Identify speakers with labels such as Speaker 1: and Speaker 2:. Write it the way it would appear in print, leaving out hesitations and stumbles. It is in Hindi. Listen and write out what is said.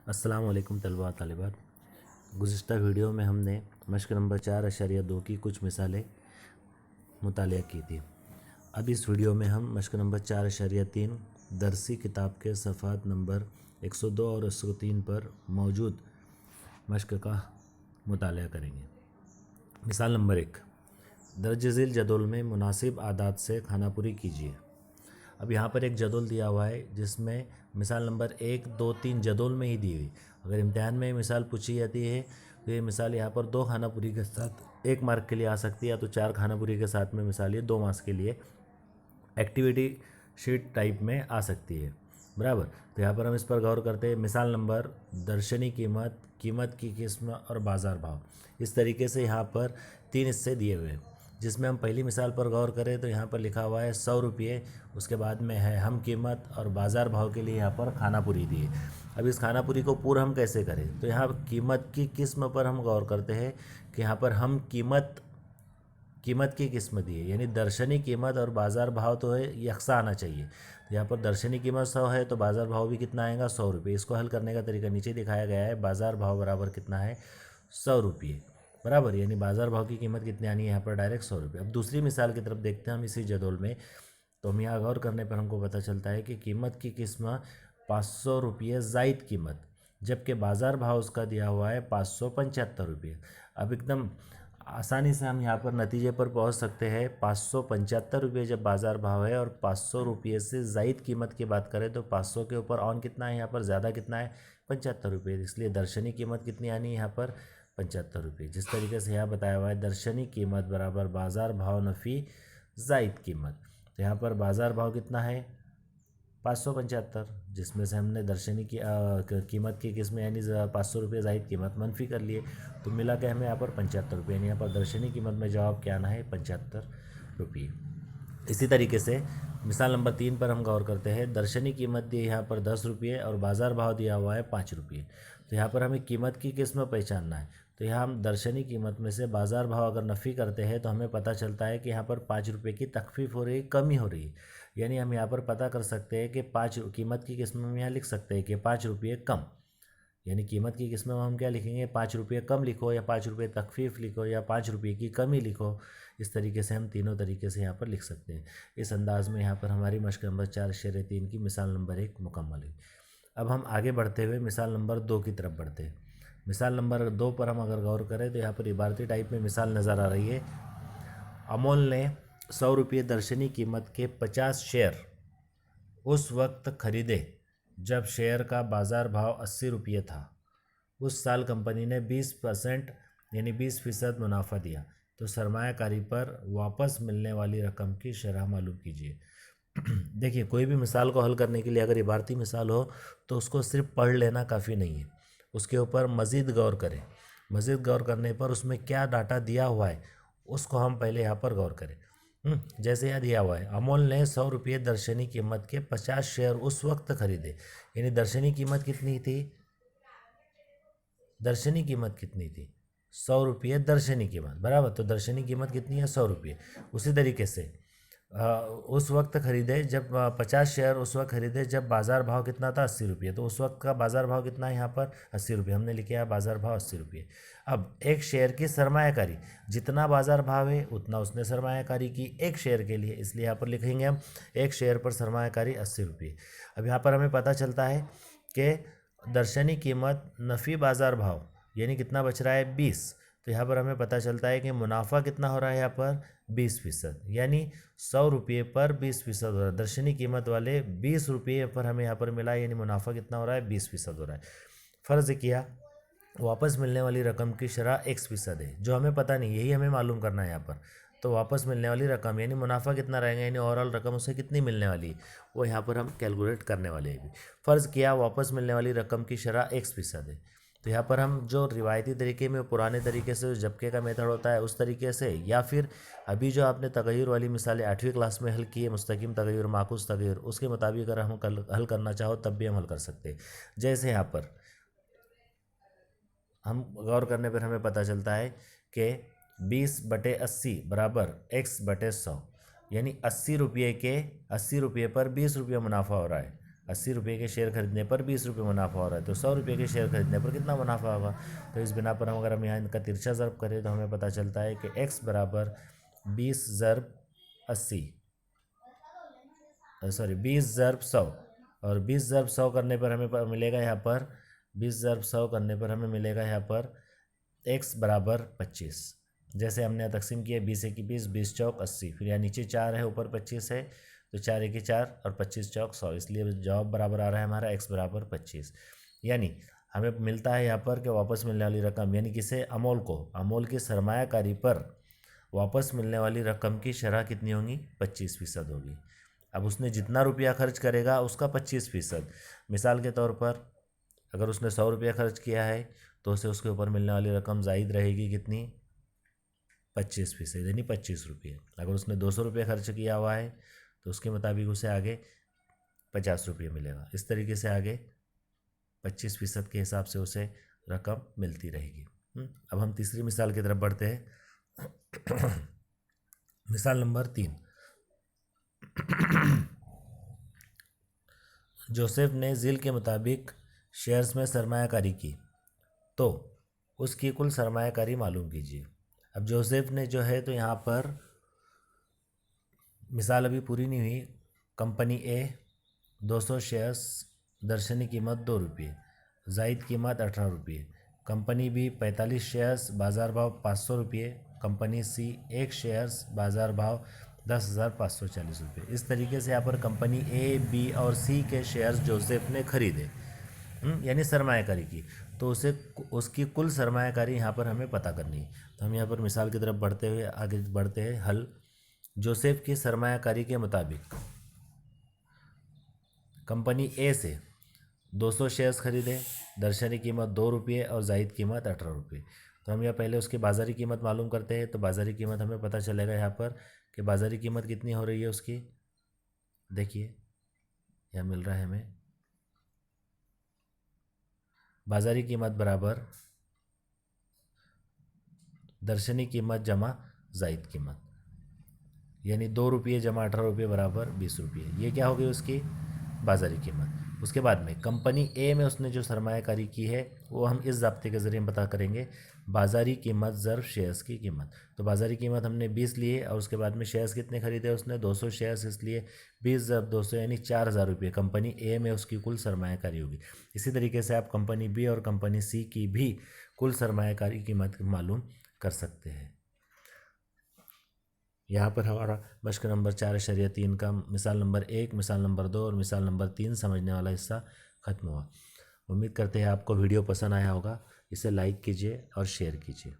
Speaker 1: अस्सलाम वालेकुम तलबा तालिबात। गुज़िश्ता वीडियो में हमने मश्क नंबर 4.2 की कुछ मिसालें मुतालिया की थी। अब इस वीडियो में हम मश्क नंबर 4.3 दरसी किताब के सफ़ात नंबर 102 और 103 पर मौजूद मश्क का मुतालिया करेंगे। मिसाल नंबर 1, दर्ज झील जदोल में मुनासिब आदात से खानापुरी कीजिए। अब यहाँ पर एक जदोल दिया हुआ है जिसमें मिसाल नंबर 1, 2, 3 जदोल में ही दी हुई। अगर इम्तिहान में मिसाल पूछी जाती है तो ये मिसाल यहाँ पर 2 खानापुरी के साथ 1 मार्क के लिए आ सकती है, या तो 4 खानापुरी के साथ में मिसाल ये 2 मार्क्स के लिए एक्टिविटी शीट टाइप में आ सकती है। बराबर, तो यहाँ पर हम इस पर गौर करते हैं। मिसाल नंबर दर्शनी कीमत, कीमत की किस्म और बाज़ार भाव। इस तरीके से यहाँ पर 3 हिस्से दिए हुए हैं, जिसमें हम पहली मिसाल पर गौर करें तो यहाँ पर लिखा हुआ है 100 रुपये, उसके बाद में है हम कीमत और बाज़ार भाव के लिए यहाँ पर खानापुरी दी है। अब इस खानापुरी को पूरा हम कैसे करें, तो यहाँ कीमत की किस्म पर हम गौर करते हैं कि यहाँ पर हम कीमत की किस्म दी है, यानी दर्शनी कीमत और बाज़ार भाव तो है यकसा आना चाहिए। तो यहाँ पर दर्शनी कीमत 100 है तो बाज़ार भाव भी कितना आएगा, 100 रुपये। इसको हल करने का तरीका नीचे दिखाया गया है। बाज़ार भाव बराबर कितना है, 100 रुपये। बराबर, यानी बाज़ार भाव की कीमत कितनी आनी है यहाँ पर, डायरेक्ट 100 रुपये। अब दूसरी मिसाल की तरफ देखते हैं हम इसी जदोल में, तो हम यहाँ गौर करने पर हमको पता चलता है कि कीमत की किस्म 500 रुपये ज़ायद कीमत, जबकि बाज़ार भाव उसका दिया हुआ है 575 रुपये। अब एकदम आसानी से हम यहाँ पर नतीजे पर पहुँच सकते हैं। 575 रुपये जब बाज़ार भाव है और 500 रुपये से ज़ायद कीमत की बात करें तो 500 के ऊपर ऑन कितना है, यहाँ पर ज़्यादा कितना है, 75 रुपये। इसलिए दर्शनी कीमत कितनी आनी है यहाँ पर, 75 रुपये। जिस तरीके से यहाँ बताया हुआ है दर्शनी कीमत बराबर बाज़ार भाव नफ़ी ज़ायद कीमत, तो यहाँ पर बाज़ार भाव कितना है, 575, जिसमें से हमने दर्शनी की कीमत की किस्म यानी 500 रुपये ज़ायद कीमत मनफी कर लिए, तो मिला के हमें यहाँ पर 75 रुपये, यानी यहाँ पर दर्शनी कीमत में जवाब क्या आना है, 75 रुपये। इसी तरीके से मिसाल नंबर 3 पर हम गौर करते हैं। दर्शनी कीमत दी यहाँ पर 10 रुपये और बाज़ार भाव दिया हुआ है 5 रुपये। तो यहाँ पर हमें कीमत की किस्म पहचानना है। तो यहाँ हम दर्शनी कीमत में से बाज़ार भाव अगर नफ़ी करते हैं तो हमें पता चलता है कि यहाँ पर 5 रुपये की तखफीफ हो रही है, कमी हो रही है। यानी हम यहाँ पर पता कर सकते हैं कि 5 कीमत की किस्म में यहाँ लिख सकते हैं कि 5 रुपये कम, यानी कीमत की किस्म में हम क्या लिखेंगे, 5 रुपये कम लिखो, या 5 रुपये तखफीफ लिखो, या 5 रुपये की कमी लिखो। इस तरीके से हम तीनों तरीके से यहाँ पर लिख सकते हैं। इस अंदाज़ में यहाँ पर हमारी मश्क नंबर 4.3 की मिसाल नंबर 1 मुकम्मल हुई। अब हम आगे बढ़ते हुए मिसाल नंबर 2 की तरफ बढ़ते हैं। मिसाल नंबर 2 पर हम अगर गौर करें तो यहाँ पर इबारती टाइप में मिसाल नज़र आ रही है। अमोल ने 100 रुपये दर्शनी कीमत के 50 शेयर उस वक्त खरीदे जब शेयर का बाज़ार भाव 80 रुपये था। उस साल कंपनी ने 20% यानी 20% मुनाफा दिया, तो सरमायाकारी पर वापस मिलने वाली रकम की शरह मालूम कीजिए। देखिए, कोई भी मिसाल को हल करने के लिए अगर इबारती मिसाल हो तो उसको सिर्फ पढ़ लेना काफ़ी नहीं है, उसके ऊपर मज़ीद गौर करें। मज़ीद गौर करने पर उसमें क्या डाटा दिया हुआ है उसको हम पहले यहाँ पर गौर करें। जैसे यहाँ दिया हुआ है, अमोल ने 100 रुपये दर्शनी कीमत के 50 शेयर उस वक्त खरीदे, यानी दर्शनी कीमत कितनी थी, दर्शनी कीमत कितनी थी, 100 रुपये दर्शनी कीमत। बराबर, तो दर्शनी कीमत कितनी है, 100 रुपये। उसी तरीके से उस वक्त खरीदे जब 50 शेयर उस वक्त खरीदे जब बाज़ार भाव कितना था, 80 रुपये। तो उस वक्त का बाज़ार भाव कितना है यहाँ पर, 80 रुपये। हमने लिखा है बाज़ार भाव 80 रुपये। अब एक शेयर की सरमायाकारी, जितना बाज़ार भाव है उतना उसने सरमायाकारी की एक शेयर के लिए, इसलिए यहाँ पर लिखेंगे हम एक शेयर पर सरमायाकारी 80 रुपये। अब यहाँ पर हमें पता चलता है कि दर्शनी कीमत नफ़ी बाज़ार भाव यानी कितना बच रहा है, 20। तो यहाँ पर हमें पता चलता है कि मुनाफा कितना हो रहा है यहाँ पर, 20%, यानी 100 रुपये पर 20% हो रहा है। दर्शनी कीमत वाले 20 रुपये पर हमें यहाँ पर मिला है, यानी मुनाफा कितना हो रहा है, 20% हो रहा है। फ़र्ज़ किया वापस मिलने वाली रकम की शरह X% है, जो हमें पता नहीं, यही हमें मालूम करना है यहाँ पर। तो वापस मिलने वाली रकम यानी मुनाफा कितना रहेगा, यानी ओवरऑल रकम उसे कितनी मिलने वाली है, वो यहाँ पर हम कैलकुलेट करने वाले हैं। फ़र्ज़ किया वापस मिलने वाली रकम की शरह X% है, तो यहाँ पर हम जो रिवायती तरीके में पुराने तरीके से जो जबके का मेथड होता है उस तरीके से, या फिर अभी जो आपने तगय्युर वाली मिसालें 8वीं क्लास में हल की है, मुस्तकीम तगय्युर, माकूस तगय्युर, उसके मुताबिक अगर हम हल करना चाहो तब भी हम हल कर सकते हैं। जैसे यहाँ पर हम गौर करने पर हमें पता चलता है कि 20/80 बराबर X/100, यानी 80 रुपये पर 20 रुपये मुनाफा हो रहा है। 80 रुपये के शेयर खरीदने पर 20 रुपये मुनाफा हो रहा है, तो 100 रुपये के शेयर खरीदने पर कितना मुनाफा होगा। तो इस बिना पर अगर हम यहाँ इनका तिरछा ज़र्ब करें तो हमें पता चलता है कि x बराबर 20 ज़र्ब 80, सॉरी 20 ज़र्ब 100, और 20 ज़र्ब 100 करने पर हमें मिलेगा यहाँ पर 20 ज़र्ब 100 करने पर हमें मिलेगा यहाँ पर x बराबर 25। जैसे हमने यहाँ तकसीम किया 20 एक 20, 20 चौक 80, फिर यहाँ नीचे 4 है ऊपर 25 है, तो 4 एक 4 और 25 चौक 100, इसलिए जवाब बराबर आ रहा है हमारा x बराबर 25। यानी हमें मिलता है यहाँ पर कि वापस मिलने वाली रकम, यानी किसे, अमोल को, अमोल की सरमायाकारी पर वापस मिलने वाली रकम की शरह कितनी होगी, 25% होगी। अब उसने जितना रुपया खर्च करेगा उसका 25%। मिसाल के तौर पर अगर उसने 100 रुपया खर्च किया है तो उसे उसके ऊपर मिलने वाली रकम ज़ायद रहेगी कितनी, 25%, यानी 25 रुपये। अगर उसने 200 रुपये खर्च किया हुआ है तो उसके मुताबिक उसे आगे 50 रुपये मिलेगा। इस तरीके से आगे 25% के हिसाब से उसे रकम मिलती रहेगी। अब हम तीसरी मिसाल की तरफ बढ़ते हैं। मिसाल नंबर 3। जोसेफ ने झील के मुताबिक शेयर्स में सरमायाकारी की, तो उसकी कुल सरमायाकारी मालूम कीजिए। अब जोसेफ ने जो है, तो यहाँ पर मिसाल अभी पूरी नहीं हुई। कंपनी ए 200 शेयर्स, दर्शनी कीमत 2 रुपये, जायद कीमत 18 रुपये। कंपनी बी 45 शेयर्स, बाज़ार भाव 500 रुपये। कंपनी सी 1 शेयर्स, बाज़ार भाव 10,540 रुपये। इस तरीके से यहाँ पर कंपनी ए, बी और सी के शेयर्स जोसेफ ने खरीदे, यानी सरमायाकारी की, तो उसे उसकी कुल सरमायाकारी यहाँ पर हमें पता करनी है। तो हम यहाँ पर मिसाल की तरफ बढ़ते हुए आगे बढ़ते हैं। हल। जोसेफ की सरमायाकारी के मुताबिक कंपनी ए से 200 शेयर्स खरीदे, दर्शनी कीमत 2 रुपये और जायद कीमत 18 रुपये। तो हम यहाँ पहले उसकी बाज़ारी कीमत मालूम करते हैं। तो बाज़ारी कीमत हमें पता चलेगा यहाँ पर कि बाज़ारी कीमत कितनी हो रही है उसकी। देखिए यहाँ मिल रहा है हमें बाज़ारी कीमत बराबर दर्शनी कीमत जमा जायद कीमत, यानी 2 रुपये जमा 18 रुपये बराबर 20 रुपये। ये क्या हो गई उसकी बाज़ारी कीमत। उसके बाद में कंपनी ए में उसने जो सरमायाकारी की है वो हम इस ज़ाब्ते के ज़रिए पता करेंगे, बाज़ारी कीमत ज़र्ब शेयर्स की कीमत। तो बाज़ारी कीमत हमने 20 लिए और उसके बाद में शेयर्स कितने खरीदे उसने, 200 शेयर्स, इसलिए 20 ज़र्ब 200 यानी 4000 रुपये कंपनी ए में उसकी कुल सरमायाकारी होगी। इसी तरीके से आप कंपनी बी और कंपनी सी की भी कुल सरमायाकारी कीमत मालूम कर सकते हैं। यहाँ पर हमारा मश्क नंबर 4.3 का मिसाल नंबर 1, मिसाल नंबर 2 और मिसाल नंबर 3 समझने वाला हिस्सा ख़त्म हुआ। उम्मीद करते हैं आपको वीडियो पसंद आया होगा। इसे लाइक कीजिए और शेयर कीजिए।